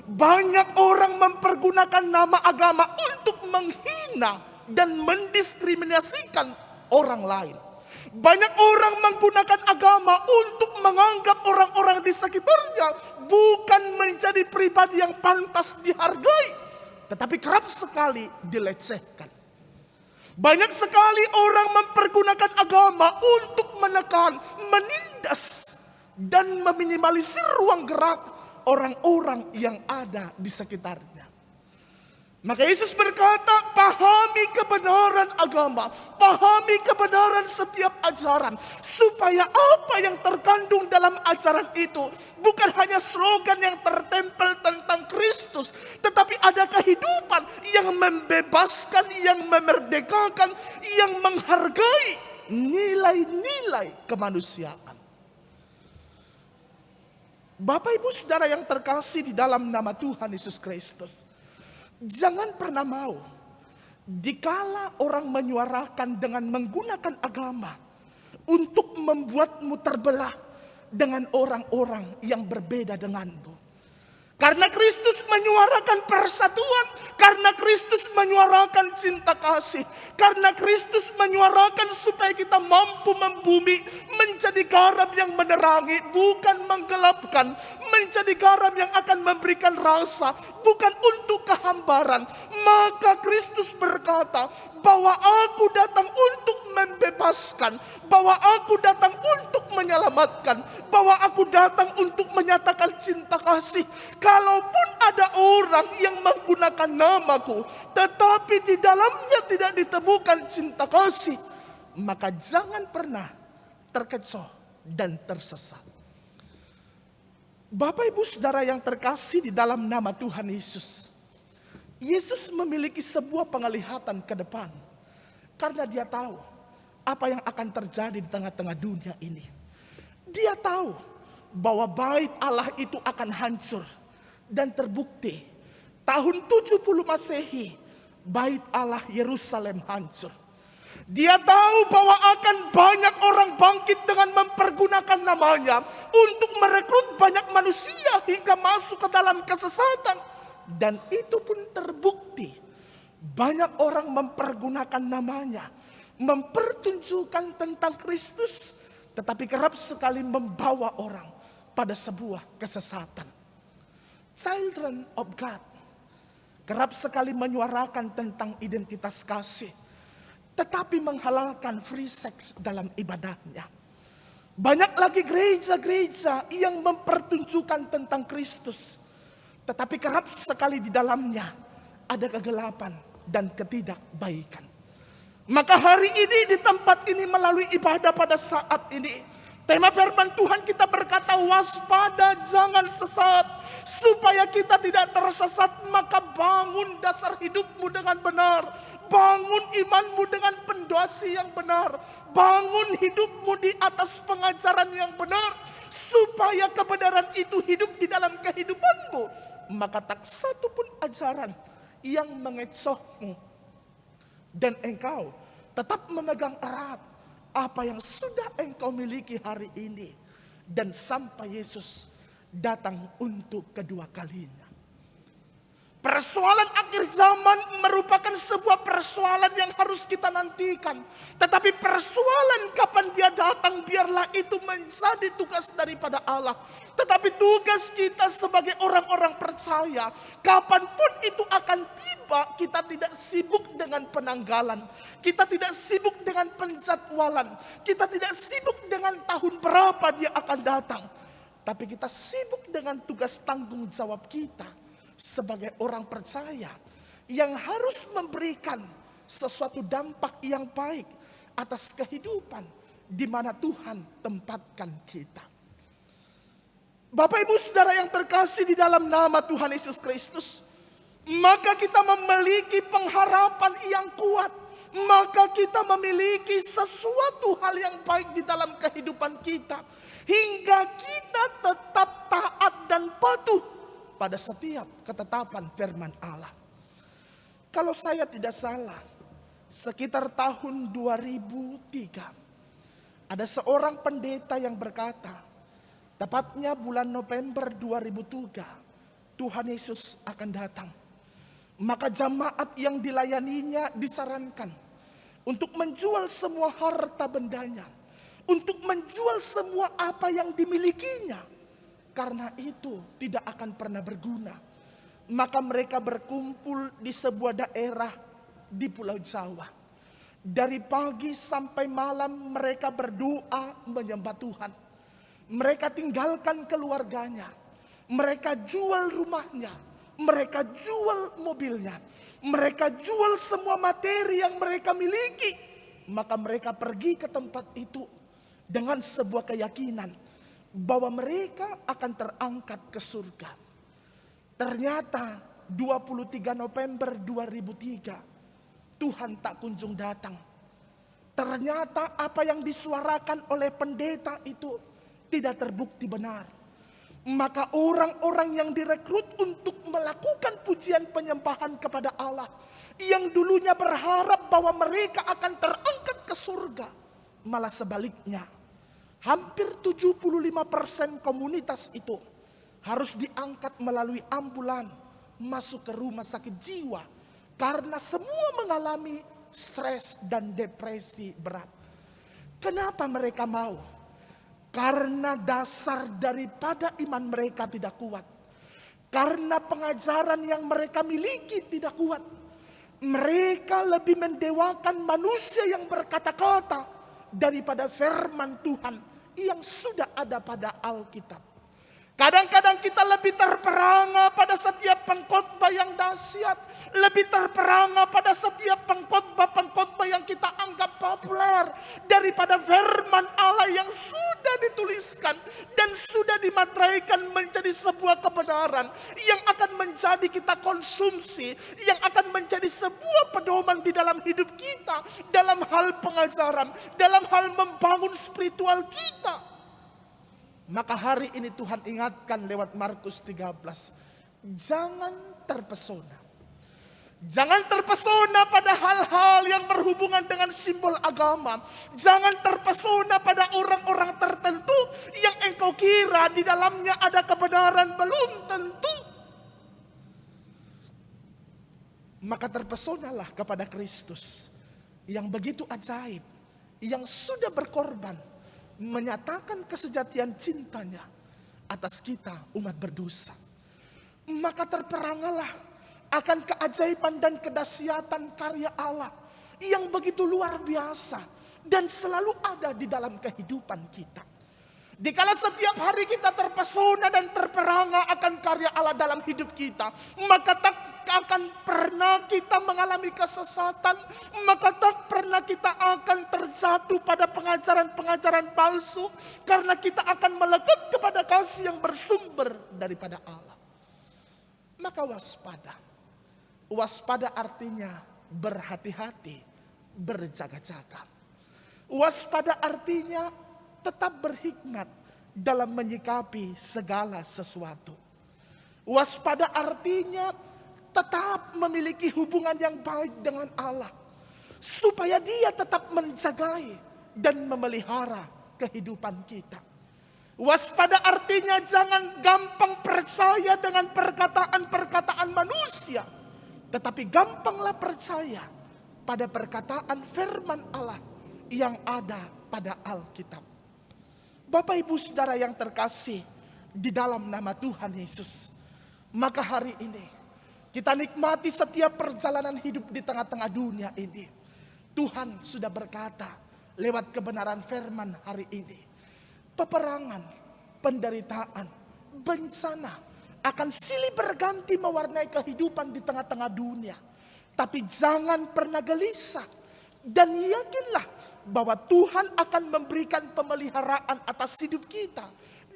Banyak orang mempergunakan nama agama untuk menghina dan mendiskriminasikan orang lain. Banyak orang menggunakan agama untuk menganggap orang-orang di sekitarnya bukan menjadi pribadi yang pantas dihargai, tetapi kerap sekali dilecehkan. Banyak sekali orang mempergunakan agama untuk menekan, menindas, dan meminimalisir ruang gerak orang-orang yang ada di sekitarnya. Maka Yesus berkata, pahami kebenaran agama, pahami kebenaran setiap ajaran, supaya apa yang terkandung dalam ajaran itu bukan hanya slogan yang tertempel tentang Kristus, tetapi ada kehidupan yang membebaskan, yang memerdekakan, yang menghargai nilai-nilai kemanusiaan. Bapak Ibu Saudara yang terkasih di dalam nama Tuhan Yesus Kristus, jangan pernah mau dikala orang menyuarakan dengan menggunakan agama untuk membuatmu terbelah dengan orang-orang yang berbeda denganmu. Karena Kristus menyuarakan persatuan, karena Kristus menyuarakan cinta kasih, karena Kristus menyuarakan supaya kita mampu membumi, menjadi garam yang menerangi, bukan menggelapkan, menjadi garam yang akan memberikan rasa, bukan untuk kehambaran. Maka Kristus berkata bahwa aku datang untuk membebaskan, bahwa aku datang untuk menyelamatkan, bahwa aku datang untuk menyatakan cinta kasih. Kalaupun ada orang yang menggunakan namaku, tetapi di dalamnya tidak ditemukan cinta kasih, maka jangan pernah terkecoh dan tersesat. Bapak Ibu Saudara yang terkasih di dalam nama Tuhan Yesus, Yesus memiliki sebuah penglihatan ke depan, karena dia tahu apa yang akan terjadi di tengah-tengah dunia ini. Dia tahu bahwa bait Allah itu akan hancur. Dan terbukti tahun 70 Masehi bait Allah Yerusalem hancur. Dia tahu bahwa akan banyak orang bangkit dengan mempergunakan namanya untuk merekrut banyak manusia hingga masuk ke dalam kesesatan. Dan itu pun terbukti. Banyak orang mempergunakan namanya, mempertunjukkan tentang Kristus, tetapi kerap sekali membawa orang pada sebuah kesesatan. Children of God kerap sekali menyuarakan tentang identitas kasih, tetapi menghalalkan free sex dalam ibadahnya. Banyak lagi gereja-gereja yang mempertunjukkan tentang Kristus, tetapi kerap sekali di dalamnya ada kegelapan dan ketidakbaikan. Maka hari ini di tempat ini melalui ibadah pada saat ini, tema firman Tuhan kita berkata, waspada jangan sesat. Supaya kita tidak tersesat, maka bangun dasar hidupmu dengan benar. Bangun imanmu dengan pendosai yang benar. Bangun hidupmu di atas pengajaran yang benar. Supaya kebenaran itu hidup di dalam kehidupanmu. Maka tak satu pun ajaran yang mengecohmu. Dan engkau tetap memegang erat apa yang sudah engkau miliki hari ini. Dan sampai Yesus datang untuk kedua kalinya. Persoalan akhir zaman merupakan sebuah persoalan yang harus kita nantikan. Tetapi persoalan kapan dia datang, biarlah itu menjadi tugas daripada Allah. Tetapi tugas kita sebagai orang-orang percaya, kapanpun itu akan tiba, kita tidak sibuk dengan penanggalan. Kita tidak sibuk dengan penjadwalan. Kita tidak sibuk dengan tahun berapa dia akan datang. Tapi kita sibuk dengan tugas tanggung jawab kita sebagai orang percaya yang harus memberikan sesuatu dampak yang baik atas kehidupan di mana Tuhan tempatkan kita. Bapak Ibu Saudara yang terkasih di dalam nama Tuhan Yesus Kristus, maka kita memiliki pengharapan yang kuat, maka kita memiliki sesuatu hal yang baik di dalam kehidupan kita, hingga kita tetap taat dan patuh pada setiap ketetapan firman Allah. Kalau saya tidak salah, sekitar tahun 2003, ada seorang pendeta yang berkata, tepatnya bulan November 2003, Tuhan Yesus akan datang. Maka jemaat yang dilayaninya disarankan untuk menjual semua harta bendanya, untuk menjual semua apa yang dimilikinya, karena itu tidak akan pernah berguna. Maka mereka berkumpul di sebuah daerah di Pulau Jawa. Dari pagi sampai malam mereka berdoa menyembah Tuhan. Mereka tinggalkan keluarganya. Mereka jual rumahnya. Mereka jual mobilnya. Mereka jual semua materi yang mereka miliki. Maka mereka pergi ke tempat itu dengan sebuah keyakinan bahwa mereka akan terangkat ke surga. Ternyata 23 November 2003 Tuhan tak kunjung datang. Ternyata apa yang disuarakan oleh pendeta itu tidak terbukti benar. Maka orang-orang yang direkrut untuk melakukan pujian penyembahan kepada Allah, yang dulunya berharap bahwa mereka akan terangkat ke surga, malah sebaliknya. Hampir 75% komunitas itu harus diangkat melalui ambulan masuk ke rumah sakit jiwa karena semua mengalami stres dan depresi berat. Kenapa mereka mau? Karena dasar daripada iman mereka tidak kuat. Karena pengajaran yang mereka miliki tidak kuat. Mereka lebih mendewakan manusia yang berkata-kata daripada firman Tuhan yang sudah ada pada Alkitab. Kadang-kadang kita lebih terperangah pada setiap pengkhotbah yang dahsyat, lebih terperangah pada setiap pengkhotbah yang kita anggap populer daripada firman Allah yang sudah dituliskan dan sudah dimateraikan menjadi sebuah kebenaran yang akan menjadi kita konsumsi, yang akan menjadi sebuah pedoman di dalam hidup kita, dalam hal pengajaran, dalam hal membangun spiritual kita. Maka hari ini Tuhan ingatkan lewat Markus 13, jangan terpesona. Jangan terpesona pada hal-hal yang berhubungan dengan simbol agama. Jangan terpesona pada orang-orang tertentu yang engkau kira di dalamnya ada kebenaran, belum tentu. Maka terpesonalah kepada Kristus yang begitu ajaib, yang sudah berkorban, menyatakan kesejatian cintanya atas kita umat berdosa. Maka terperangalah akan keajaiban dan kedahsyatan karya Allah yang begitu luar biasa dan selalu ada di dalam kehidupan kita. Dikala setiap hari kita terpesona dan terperangah akan karya Allah dalam hidup kita, maka tak akan pernah kita mengalami kesesatan, maka tak pernah kita akan terjatuh pada pengajaran-pengajaran palsu, karena kita akan melekat kepada kasih yang bersumber daripada Allah. Maka waspada. Waspada artinya berhati-hati, berjaga-jaga. Waspada artinya tetap berhikmat dalam menyikapi segala sesuatu. Waspada artinya tetap memiliki hubungan yang baik dengan Allah, supaya Dia tetap menjagai dan memelihara kehidupan kita. Waspada artinya jangan gampang percaya dengan perkataan-perkataan manusia, tetapi gampanglah percaya pada perkataan firman Allah yang ada pada Alkitab. Bapak Ibu Saudara yang terkasih di dalam nama Tuhan Yesus, maka hari ini kita nikmati setiap perjalanan hidup di tengah-tengah dunia ini. Tuhan sudah berkata lewat kebenaran firman hari ini, peperangan, penderitaan, bencana akan silih berganti mewarnai kehidupan di tengah-tengah dunia. Tapi jangan pernah gelisah dan yakinlah bahwa Tuhan akan memberikan pemeliharaan atas hidup kita.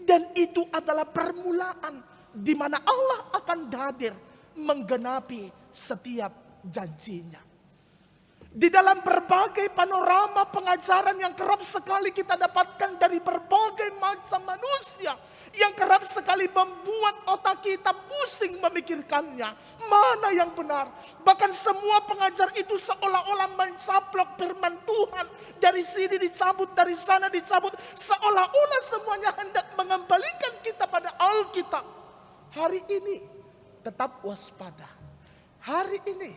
Dan itu adalah permulaan di mana Allah akan hadir menggenapi setiap janjinya. Di dalam berbagai panorama pengajaran yang kerap sekali kita dapatkan dari berbagai macam manusia, yang kerap sekali membuat otak kita pusing memikirkannya, mana yang benar. Bahkan semua pengajar itu seolah-olah mencaplok firman Tuhan, dari sini dicabut, dari sana dicabut, seolah-olah semuanya hendak mengembalikan kita pada Alkitab. Hari ini tetap waspada, hari ini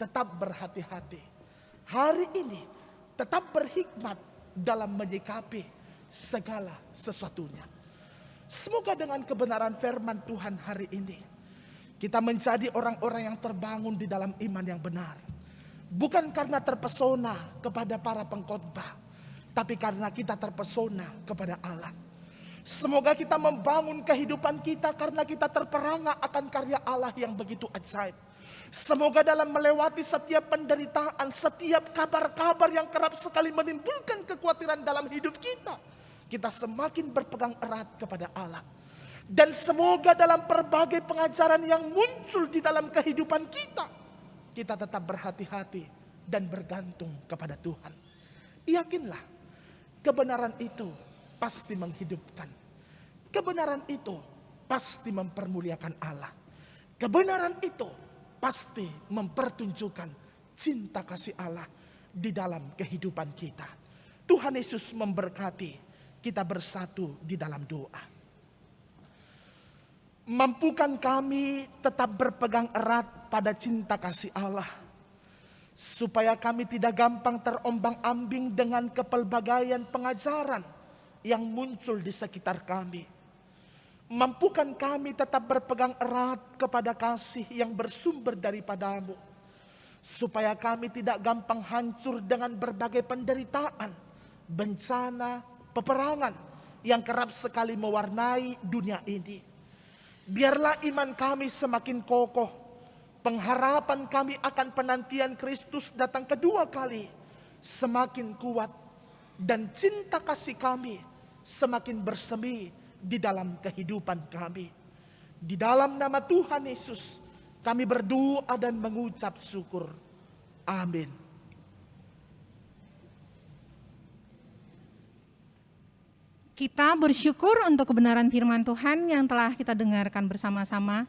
tetap berhati-hati, hari ini tetap berhikmat dalam menyikapi segala sesuatunya. Semoga dengan kebenaran firman Tuhan hari ini, kita menjadi orang-orang yang terbangun di dalam iman yang benar. Bukan karena terpesona kepada para pengkhotbah, tapi karena kita terpesona kepada Allah. Semoga kita membangun kehidupan kita karena kita terperangah akan karya Allah yang begitu ajaib. Semoga dalam melewati setiap penderitaan, setiap kabar-kabar yang kerap sekali menimbulkan kekhawatiran dalam hidup kita, kita semakin berpegang erat kepada Allah. Dan semoga dalam berbagai pengajaran yang muncul di dalam kehidupan kita, kita tetap berhati-hati dan bergantung kepada Tuhan. Yakinlah, kebenaran itu pasti menghidupkan. Kebenaran itu pasti mempermuliakan Allah. Kebenaran itu pasti mempertunjukkan cinta kasih Allah di dalam kehidupan kita. Tuhan Yesus memberkati kita bersatu di dalam doa. Mampukan kami tetap berpegang erat pada cinta kasih Allah, supaya kami tidak gampang terombang-ambing dengan kepelbagaian pengajaran yang muncul di sekitar kami. Mampukan kami tetap berpegang erat kepada kasih yang bersumber daripadamu, supaya kami tidak gampang hancur dengan berbagai penderitaan, bencana, peperangan yang kerap sekali mewarnai dunia ini. Biarlah iman kami semakin kokoh, pengharapan kami akan penantian Kristus datang kedua kali semakin kuat, dan cinta kasih kami semakin bersemi di dalam kehidupan kami. Di dalam nama Tuhan Yesus kami berdoa dan mengucap syukur. Amin. Kita bersyukur untuk kebenaran firman Tuhan yang telah kita dengarkan bersama-sama.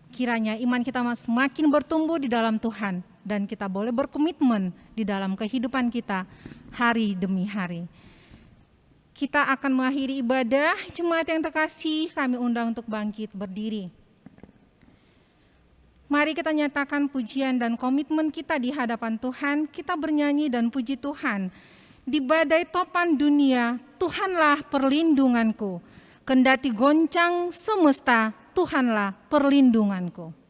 Kiranya iman kita semakin bertumbuh di dalam Tuhan, dan kita boleh berkomitmen di dalam kehidupan kita hari demi hari. Kita akan mengakhiri ibadah. Jemaat yang terkasih, kami undang untuk bangkit berdiri. Mari kita nyatakan pujian dan komitmen kita di hadapan Tuhan. Kita bernyanyi dan puji Tuhan. Di badai topan dunia, Tuhanlah perlindunganku. Kendati goncang semesta, Tuhanlah perlindunganku.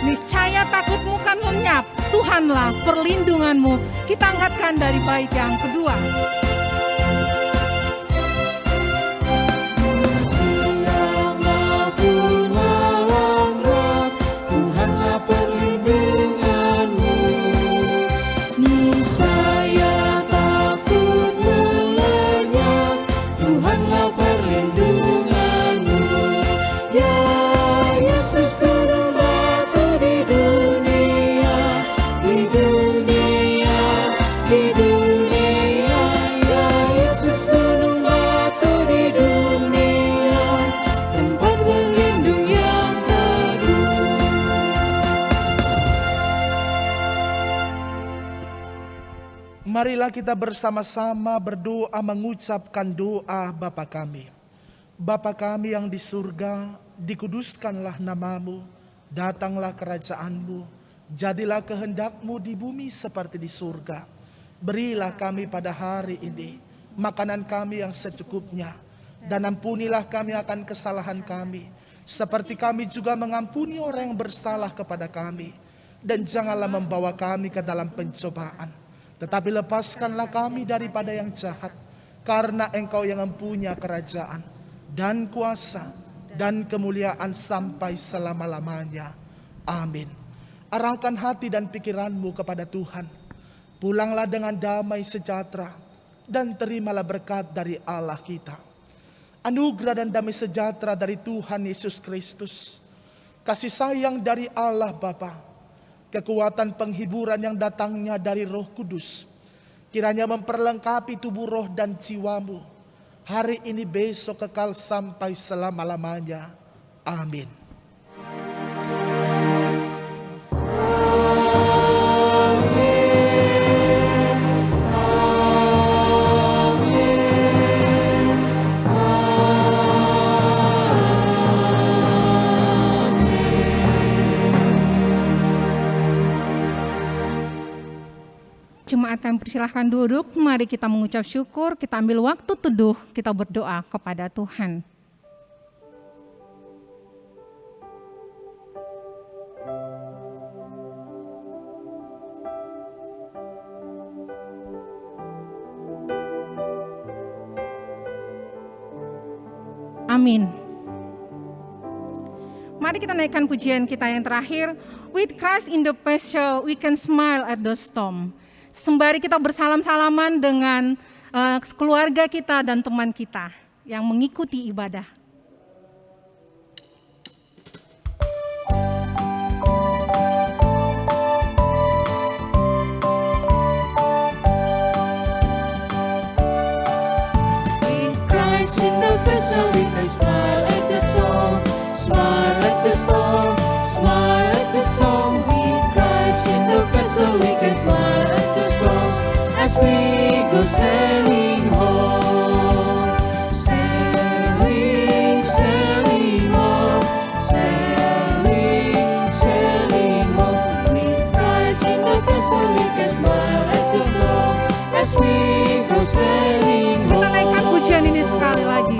Niscaya takutmu kan lenyap, Tuhanlah perlindunganmu. Kita angkatkan dari bait yang kedua. Siang maupun malam, Tuhanlah perlindunganmu. Niscaya takutmu lenyap, Tuhanlah perlindunganmu. Ya Yesus gunung batu di dunia, di dunia, di dunia. Ya Yesus gunung batu di dunia, tempat berlindung yang teduh. Marilah kita bersama-sama berdoa mengucapkan doa Bapa kami. Bapa kami yang di surga, dikuduskanlah namamu, datanglah kerajaanmu, jadilah kehendakmu di bumi seperti di surga. Berilah kami pada hari ini makanan kami yang secukupnya, dan ampunilah kami akan kesalahan kami, seperti kami juga mengampuni orang yang bersalah kepada kami. Dan janganlah membawa kami ke dalam pencobaan, tetapi lepaskanlah kami daripada yang jahat, karena Engkau yang mempunyai kerajaan dan kuasa dan kemuliaan sampai selama-lamanya. Amin. Arahkan hati dan pikiranmu kepada Tuhan. Pulanglah dengan damai sejahtera dan terimalah berkat dari Allah kita. Anugerah dan damai sejahtera dari Tuhan Yesus Kristus, kasih sayang dari Allah Bapa, kekuatan penghiburan yang datangnya dari Roh Kudus, kiranya memperlengkapi tubuh, roh, dan jiwamu hari ini, besok, kekal sampai selama-lamanya. Amin. Jemaat kami persilahkan duduk, mari kita mengucap syukur, kita ambil waktu teduh, kita berdoa kepada Tuhan. Amin. Mari kita naikkan pujian kita yang terakhir. With Christ in the vessel, we can smile at the storm. Sembari kita bersalam-salaman dengan keluarga kita dan teman kita yang mengikuti ibadah. With Christ in the vessel, we can smile at the storm, smile at the storm, smile at the storm. With Christ in the vessel, we can smile at the storm as we go sailing home, sailing, sailing home, sailing, sailing home. With Christ in the vessel, we can smile at the storm as we go sailing home. Kita naikkan pujian ini sekali lagi.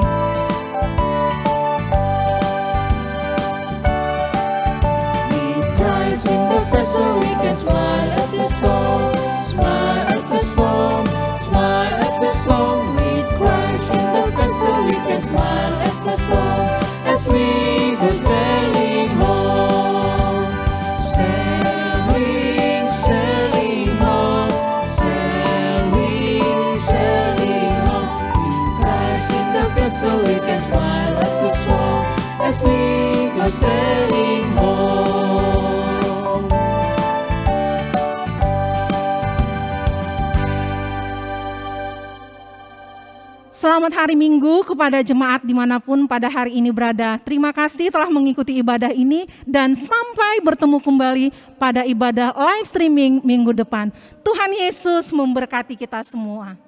With Christ in the vessel, we can smile at the storm, smile at the storm, smile at the storm. With Christ in the vessel, we can smile at the storm as we go sailing home, sailing, sailing home, sailing, sailing home. With Christ in the vessel, we can smile at the storm as we go sailing home. Selamat hari Minggu kepada jemaat dimanapun pada hari ini berada. Terima kasih telah mengikuti ibadah ini dan sampai bertemu kembali pada ibadah live streaming minggu depan. Tuhan Yesus memberkati kita semua.